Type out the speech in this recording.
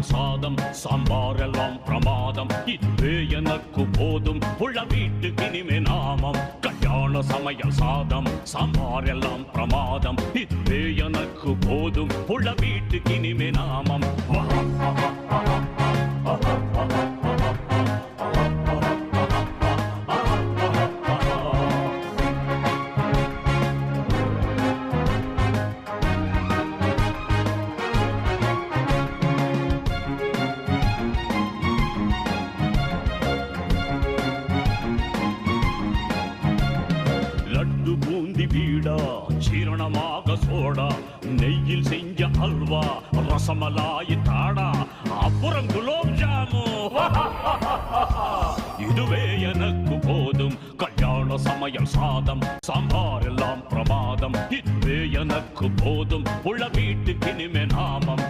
சமையல் சாதம் சாம்பார் எல்லாம் பிரமாதம் இதுவே எனக்கு போதும் உள்ள வீட்டுக்கு இனிமே நாமம் கல்யாண சமையல் சாதம் சாம்பார் எல்லாம் பிரமாதம் இதுவே எனக்கு போதும் உள்ள வீட்டுக்கு இனிமே நாமம் லட்டு பூந்தி வீடா சீரணமாக சோடா நெய்யில் செஞ்ச அல்வா ரசமலாய் தாடா அப்புறம் குலோப் ஜாமு இதுவே எனக்கு போதும் கல்யாண சமையல் சாதம் சாம்பார் எல்லாம் பிரமாதம் இதுவே எனக்கு போதும் உள்ள வீட்டுக்கு இனிமே நாமம்